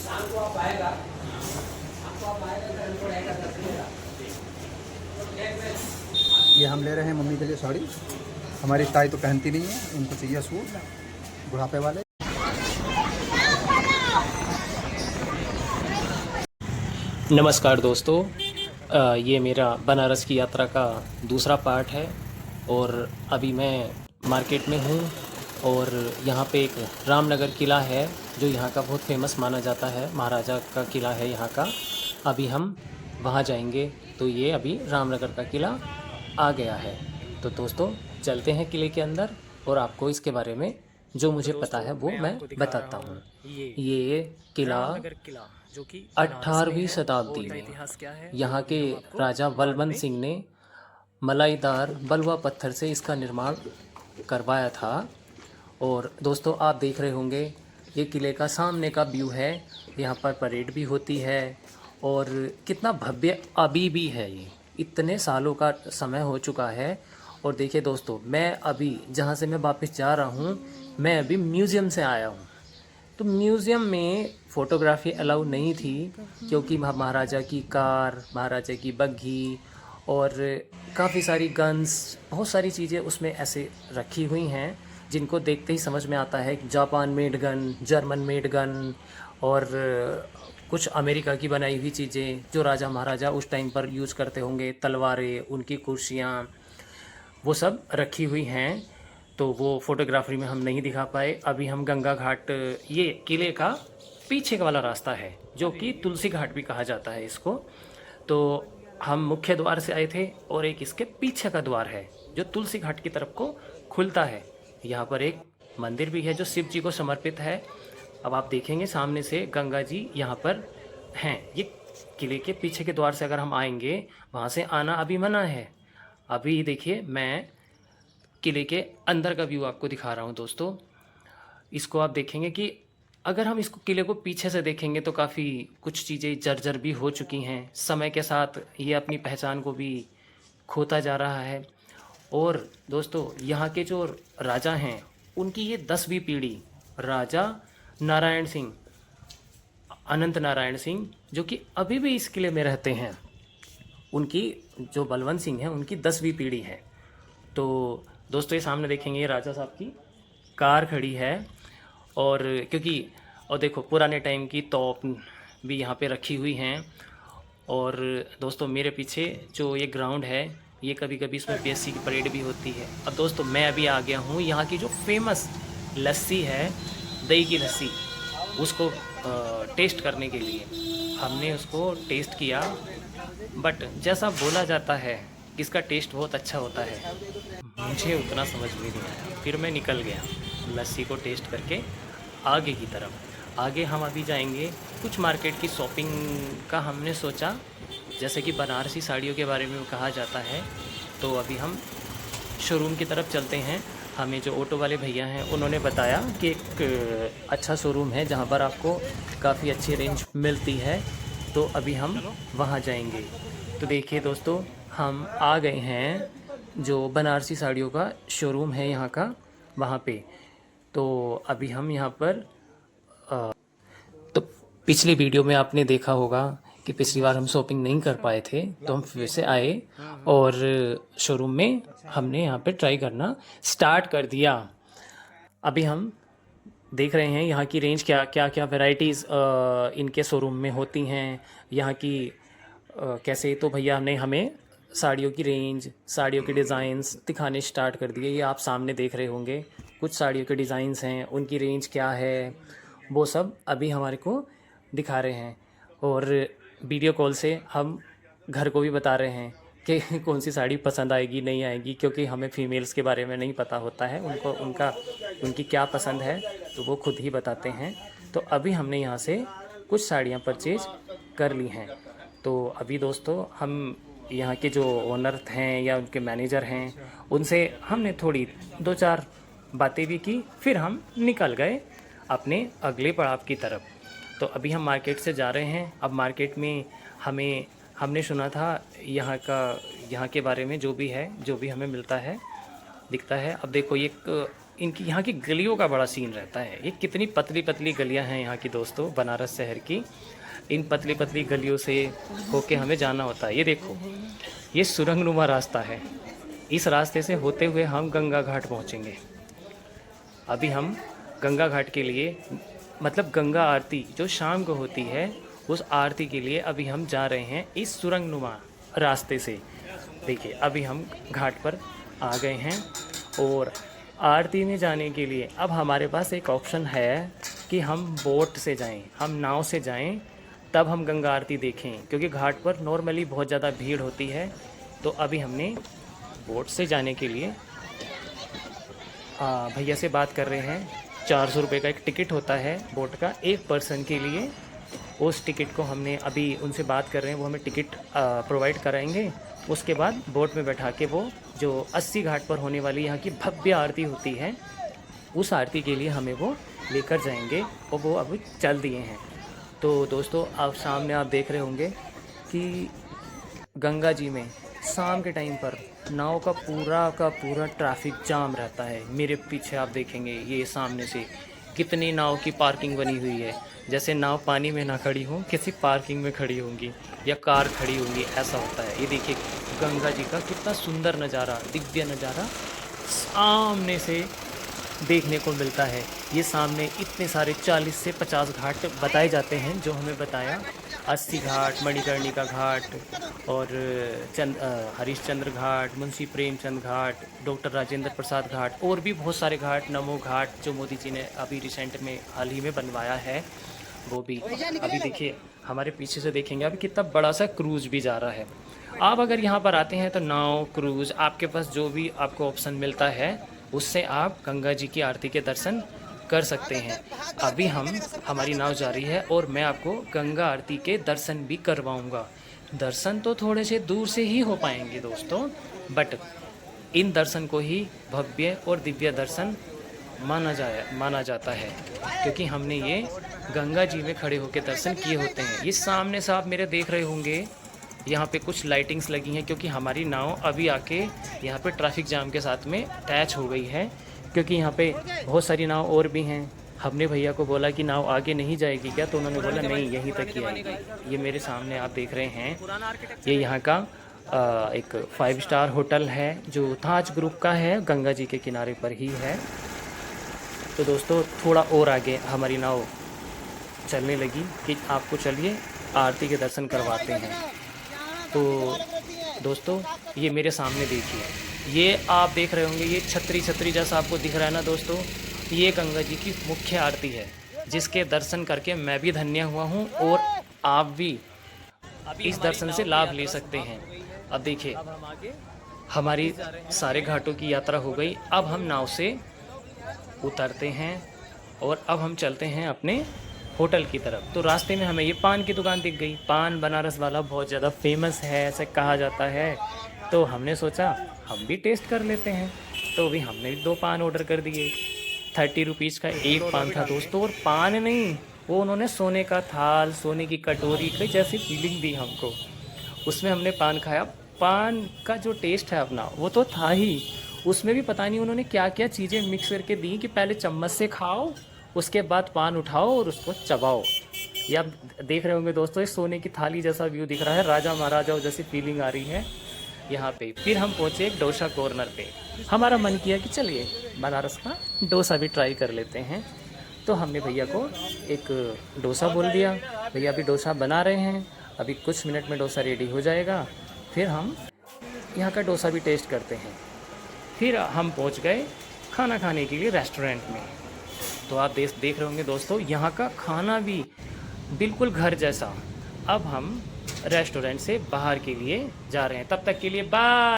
ये हम ले रहे हैं मम्मी के लिए साड़ी। हमारी ताई तो पहनती नहीं है, उनको चाहिए सूट बुढ़ापे वाले। नमस्कार दोस्तों, ये मेरा बनारस की यात्रा का दूसरा पार्ट है और अभी मैं मार्केट में हूँ और यहाँ पे एक रामनगर किला है जो यहाँ का बहुत फेमस माना जाता है। महाराजा का किला है यहाँ का। अभी हम वहाँ जाएंगे। तो ये अभी रामनगर का किला आ गया है। तो दोस्तों चलते हैं किले के अंदर और आपको इसके बारे में जो मुझे पता है वो मैं बताता हूँ। ये किला जो कि 18वीं शताब्दी में यहाँ के राजा बलवंत सिंह ने मलाईदार बलुआ पत्थर से इसका निर्माण करवाया था। और दोस्तों आप देख रहे होंगे ये किले का सामने का व्यू है। यहाँ पर परेड भी होती है और कितना भव्य अभी भी है। ये इतने सालों का समय हो चुका है। और देखिए दोस्तों, मैं अभी जहाँ से मैं वापस जा रहा हूँ, मैं अभी म्यूज़ियम से आया हूँ। तो म्यूज़ियम में फ़ोटोग्राफी अलाउ नहीं थी क्योंकि महाराजा की कार, महाराजा की बग्घी और काफ़ी सारी गन्स, बहुत सारी चीज़ें उसमें ऐसे रखी हुई हैं जिनको देखते ही समझ में आता है Japan made gun, German made gun और कुछ अमेरिका की बनाई हुई चीज़ें जो राजा महाराजा उस टाइम पर यूज़ करते होंगे, तलवारें, उनकी कुर्सियाँ, वो सब रखी हुई हैं। तो वो फ़ोटोग्राफी में हम नहीं दिखा पाए। अभी हम गंगा घाट, ये किले का पीछे का वाला रास्ता है जो कि तुलसी घाट भी कहा जाता है इसको। तो हम मुख्य द्वार से आए थे और एक इसके पीछे का द्वार है जो तुलसी घाट की तरफ को खुलता है। यहाँ पर एक मंदिर भी है जो शिव जी को समर्पित है। अब आप देखेंगे सामने से गंगा जी यहाँ पर हैं। ये किले के पीछे के द्वार से अगर हम आएंगे, वहाँ से आना अभी मना है। अभी देखिए मैं किले के अंदर का व्यू आपको दिखा रहा हूँ दोस्तों। इसको आप देखेंगे कि अगर हम इसको किले को पीछे से देखेंगे तो काफ़ी कुछ चीज़ें जर्जर भी हो चुकी हैं। समय के साथ ये अपनी पहचान को भी खोता जा रहा है। और दोस्तों यहाँ के जो राजा हैं उनकी ये 10वीं पीढ़ी, राजा नारायण सिंह, अनंत नारायण सिंह, जो कि अभी भी इस किले में रहते हैं, उनकी जो बलवंत सिंह हैं उनकी 10वीं पीढ़ी है। तो दोस्तों ये सामने देखेंगे ये राजा साहब की कार खड़ी है और देखो पुराने टाइम की तोप भी यहाँ पे रखी हुई हैं। और दोस्तों मेरे पीछे जो ये ग्राउंड है, ये कभी कभी इसमें पीएससी की परेड भी होती है। अब दोस्तों मैं अभी आ गया हूँ यहाँ की जो फेमस लस्सी है, दही की लस्सी, उसको टेस्ट करने के लिए। हमने उसको टेस्ट किया, बट जैसा बोला जाता है कि इसका टेस्ट बहुत अच्छा होता है, मुझे उतना समझ में नहीं आया। फिर मैं निकल गया लस्सी को टेस्ट करके आगे की तरफ। आगे हम अभी जाएंगे, कुछ मार्केट की शॉपिंग का हमने सोचा, जैसे कि बनारसी साड़ियों के बारे में कहा जाता है। तो अभी हम शोरूम की तरफ चलते हैं। हमें जो ऑटो वाले भैया हैं उन्होंने बताया कि एक अच्छा शोरूम है जहाँ पर आपको काफ़ी अच्छी रेंज मिलती है। तो अभी हम वहाँ जाएंगे। तो देखिए दोस्तों, हम आ गए हैं जो बनारसी साड़ियों का शोरूम है यहाँ का, वहाँ पे। तो अभी हम यहाँ पर तो पिछली वीडियो में आपने देखा होगा कि पिछली बार हम शॉपिंग नहीं कर पाए थे, तो हम फिर से आए और शोरूम में हमने यहाँ पे ट्राई करना स्टार्ट कर दिया। अभी हम देख रहे हैं यहाँ की रेंज क्या क्या क्या वैरायटीज़ इनके शोरूम में होती हैं यहाँ की कैसे। तो भैया ने हमें साड़ियों की रेंज, साड़ियों के डिज़ाइंस दिखाने स्टार्ट कर दिए। ये आप सामने देख रहे होंगे कुछ साड़ियों के डिज़ाइंस हैं, उनकी रेंज क्या है, वो सब अभी हमारे को दिखा रहे हैं। और वीडियो कॉल से हम घर को भी बता रहे हैं कि कौन सी साड़ी पसंद आएगी नहीं आएगी, क्योंकि हमें फ़ीमेल्स के बारे में नहीं पता होता है, उनकी क्या पसंद है तो वो खुद ही बताते हैं। तो अभी हमने यहाँ से कुछ साड़ियाँ परचेज कर ली हैं। तो अभी दोस्तों हम यहाँ के जो ओनर हैं या उनके मैनेजर हैं उनसे हमने थोड़ी 2-4 बातें भी की, फिर हम निकल गए अपने अगले पड़ाव की तरफ। तो अभी हम मार्केट से जा रहे हैं। अब मार्केट में हमने सुना था यहाँ के बारे में, जो भी हमें मिलता है दिखता है। अब देखो इनकी यहाँ की गलियों का बड़ा सीन रहता है। ये कितनी पतली पतली गलियाँ हैं यहाँ की दोस्तों, बनारस शहर की। इन पतली पतली गलियों से होके हमें जाना होता है। ये देखो, ये सुरंगनुमा रास्ता है। इस रास्ते से होते हुए हम गंगा घाट पहुँचेंगे। अभी हम गंगा घाट के लिए, मतलब गंगा आरती जो शाम को होती है, उस आरती के लिए अभी हम जा रहे हैं इस सुरंगनुमा रास्ते से। देखिए, अभी हम घाट पर आ गए हैं और आरती में जाने के लिए अब हमारे पास एक ऑप्शन है कि हम बोट से जाएं, हम नाव से जाएं, तब हम गंगा आरती देखें, क्योंकि घाट पर नॉर्मली बहुत ज़्यादा भीड़ होती है। तो अभी हमने बोट से जाने के लिए भैया से बात कर रहे हैं। 400 रुपये का एक टिकट होता है बोट का, एक पर्सन के लिए। उस टिकट को हमने अभी उनसे बात कर रहे हैं, वो हमें टिकट प्रोवाइड कराएंगे। उसके बाद बोट में बैठा के वो जो 80 घाट पर होने वाली यहाँ की भव्य आरती होती है, उस आरती के लिए हमें वो लेकर जाएंगे और वो अभी चल दिए हैं। तो दोस्तों, आप सामने आप देख रहे होंगे कि गंगा जी में शाम के टाइम पर नाव का पूरा ट्रैफिक जाम रहता है। मेरे पीछे आप देखेंगे, ये सामने से कितनी नाव की पार्किंग बनी हुई है, जैसे नाव पानी में ना खड़ी हो, किसी पार्किंग में खड़ी होंगी या कार खड़ी होंगी, ऐसा होता है। ये देखिए गंगा जी का कितना सुंदर नज़ारा, दिव्य नज़ारा सामने से देखने को मिलता है। ये सामने इतने सारे 40 से 50 घाट बताए जाते हैं, जो हमें बताया 80 घाट, मणिकर्णिका घाट और हरिश्चंद्र घाट, मुंशी प्रेमचंद घाट, डॉक्टर राजेंद्र प्रसाद घाट, और भी बहुत सारे घाट, नमो घाट जो मोदी जी ने अभी रिसेंट में हाल ही में बनवाया है, वो भी। अभी देखिए, हमारे पीछे से देखेंगे अभी कितना बड़ा सा क्रूज़ भी जा रहा है। आप अगर यहाँ पर आते हैं तो नाव, क्रूज़, आपके पास जो भी आपको ऑप्शन मिलता है, उससे आप गंगा जी की आरती के दर्शन कर सकते हैं। अभी हमारी नाव जा रही है और मैं आपको गंगा आरती के दर्शन भी करवाऊंगा। दर्शन तो थोड़े से दूर से ही हो पाएंगे दोस्तों, बट इन दर्शन को ही भव्य और दिव्य दर्शन माना जाता है, क्योंकि हमने ये गंगा जी में खड़े होकर दर्शन किए होते हैं। ये सामने से आप मेरे देख रहे होंगे, यहाँ पे कुछ लाइटिंग्स लगी हैं, क्योंकि हमारी नाव अभी आके यहाँ पे ट्रैफिक जाम के साथ में अटैच हो गई है, क्योंकि यहाँ पे बहुत सारी नाव और भी हैं। हमने भैया को बोला कि नाव आगे नहीं जाएगी क्या, तो उन्होंने बोला नहीं, यहीं तक ही आएगी। ये मेरे सामने आप देख रहे हैं, ये यहाँ का एक 5 स्टार होटल है जो ताज ग्रुप का है, गंगा जी के किनारे पर ही है। तो दोस्तों, थोड़ा और आगे हमारी नाव चलने लगी कि आपको चलिए आरती के दर्शन करवाते हैं। तो दोस्तों, ये मेरे सामने देखिए, ये आप देख रहे होंगे, ये छतरी जैसा आपको दिख रहा है ना दोस्तों, ये गंगा जी की मुख्य आरती है, जिसके दर्शन करके मैं भी धन्य हुआ हूँ और आप भी इस दर्शन से लाभ ले सकते हैं। अब देखिए, हमारी सारे घाटों की यात्रा हो गई। अब हम नाव से उतरते हैं और अब हम चलते हैं अपने होटल की तरफ। तो रास्ते में हमें ये पान की दुकान दिख गई। पान बनारस वाला बहुत ज़्यादा फेमस है, ऐसे कहा जाता है। तो हमने सोचा हम भी टेस्ट कर लेते हैं। तो अभी हमने 2 पान ऑर्डर कर दिए। 30 रुपीज़ का एक पान था दोस्तों, और पान नहीं, वो उन्होंने सोने का थाल, सोने की कटोरी की जैसी फीलिंग दी हमको। उसमें हमने पान खाया। पान का जो टेस्ट है अपना, वो तो था ही, उसमें भी पता नहीं उन्होंने क्या क्या चीज़ें मिक्स करके दी कि पहले चम्मच से खाओ, उसके बाद पान उठाओ और उसको चबाओ। ये आप देख रहे होंगे दोस्तों, इस सोने की थाली जैसा व्यू दिख रहा है, राजा महाराजाओं जैसी फीलिंग आ रही है यहाँ पे। फिर हम पहुँचे एक डोसा कॉर्नर पे। हमारा मन किया कि चलिए बनारस का डोसा भी ट्राई कर लेते हैं। तो हमने भैया को एक डोसा बोल दिया, भैया अभी डोसा बना रहे हैं, अभी कुछ मिनट में डोसा रेडी हो जाएगा, फिर हम यहाँ का डोसा भी टेस्ट करते हैं। फिर हम पहुँच गए खाना खाने के लिए रेस्टोरेंट में। तो आप देख रहे होंगे दोस्तों, यहाँ का खाना भी बिल्कुल घर जैसा। अब हम रेस्टोरेंट से बाहर के लिए जा रहे हैं, तब तक के लिए बाय।